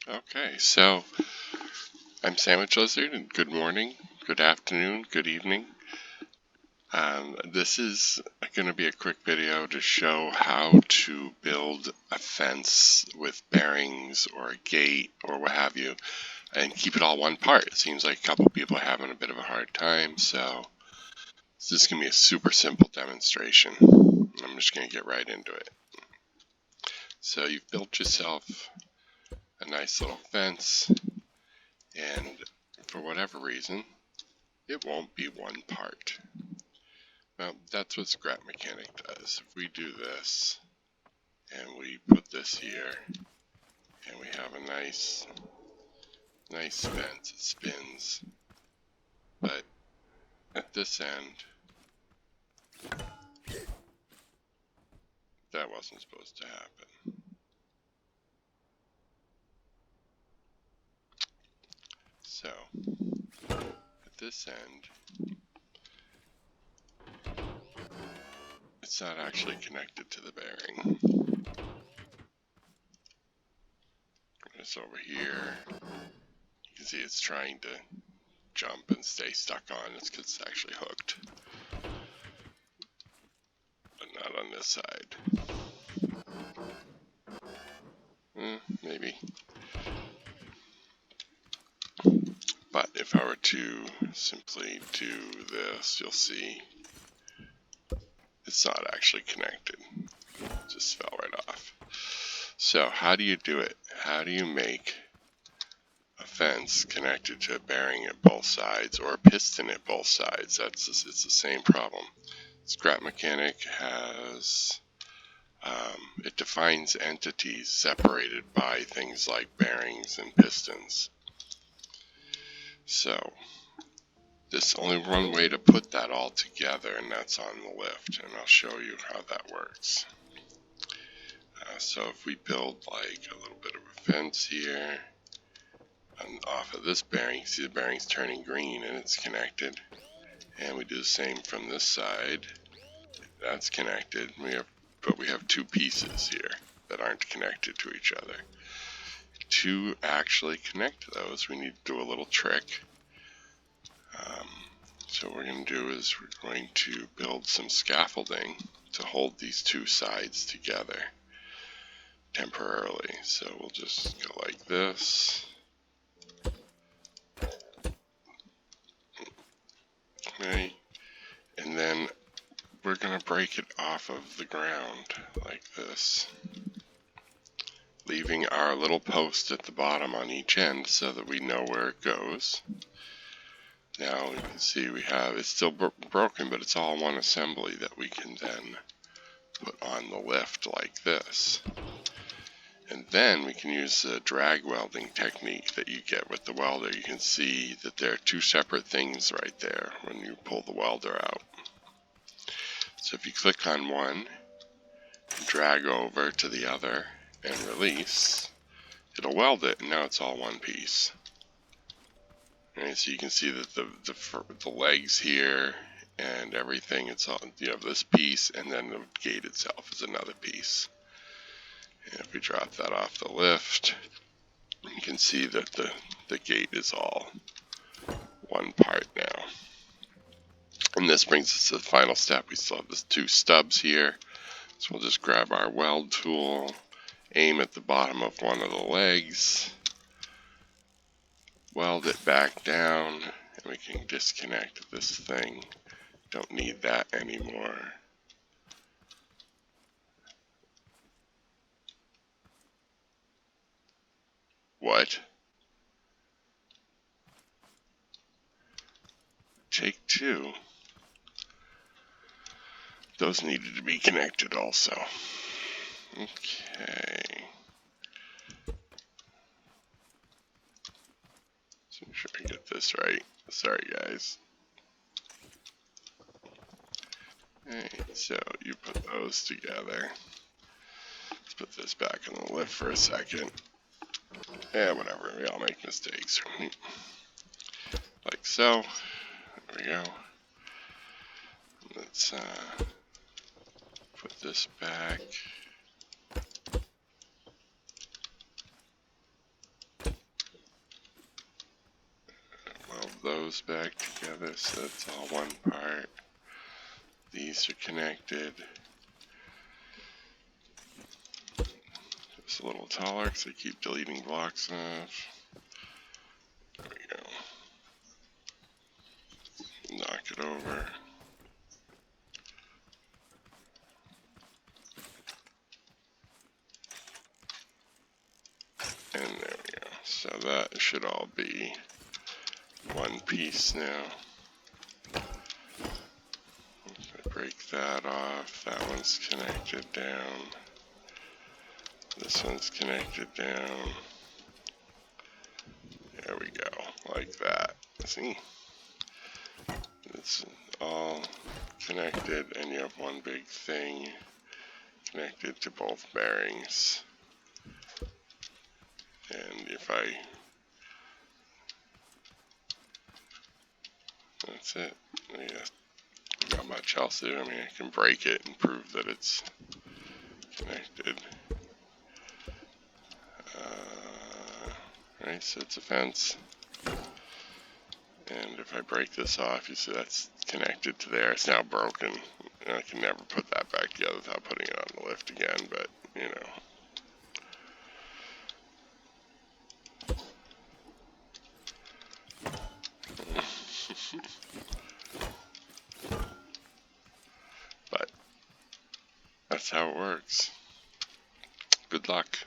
Okay, so I'm Sandwich Lizard, and good morning, good afternoon, good evening. This is going to be a quick video to show how to build a fence with bearings or a gate or what have you, and keep it all one part. It seems like a couple people are having a bit of a hard time, so this is going to be a super simple demonstration. I'm just going to get right into it. So you've built yourself a nice little fence, and for whatever reason, it won't be one part. Well, that's what scrap mechanic does. If we do this, and we put this here, and we have a nice fence, it spins, but at this end, that wasn't supposed to happen. So, at this end, it's not actually connected to the bearing. It's over here. You can see it's trying to jump and stay stuck on. It's because it's actually hooked, but not on this side. Maybe. But if I were to simply do this, you'll see it's not actually connected. It just fell right off. So how do you do it? How do you make a fence connected to a bearing at both sides or a piston at both sides? It's the same problem. Scrap mechanic has it defines entities separated by things like bearings and pistons. So there's only one way to put that all together, and that's on the lift, and I'll show you how that works. So if we build like a little bit of a fence here, and off of this bearing, see the bearing's turning green and it's connected, and we do the same from this side, that's connected, but we have two pieces here that aren't connected to each other. To actually connect those, we need to do a little trick. So what we're going to do is we're going to build some scaffolding to hold these two sides together temporarily. So we'll just go like this. Okay. And then we're going to break it off of the ground like this, leaving our little post at the bottom on each end so that we know where it goes. Now you can see it's still broken, but it's all one assembly that we can then put on the lift like this. And then we can use the drag welding technique that you get with the welder. You can see that there are two separate things right there when you pull the welder out. So if you click on one, drag over to the other, and release, it'll weld it, and now it's all one piece. Okay, so you can see that the legs here and everything, it's all, you have this piece, and then the gate itself is another piece. And if we drop that off the lift, you can see that the gate is all one part now. And this brings us to the final step. We still have the two stubs here. So we'll just grab our weld tool, aim at the bottom of one of the legs, weld it back down, and we can disconnect this thing. Don't need that anymore. What? Take two. Those needed to be connected also. Okay. So make sure I get this right. Sorry guys. Okay, so you put those together. Let's put this back on the lift for a second. Yeah, whatever, we all make mistakes. Like so. There we go. Let's put this back. those back together so it's all one part. These are connected. Just a little taller because I keep deleting blocks off. There we go. Knock it over. And there we go. So that should all be one piece now. If I break that off, that one's connected down. This one's connected down. There we go, like that. See? It's all connected, and you have one big thing connected to both bearings. And if that's it. Yeah, not much else to do. I mean, I can break it and prove that it's connected. Right, so it's a fence. And if I break this off, you see that's connected to there. It's now broken. And I can never put that back together without putting it on the lift again, but, you know. But that's how it works. Good luck.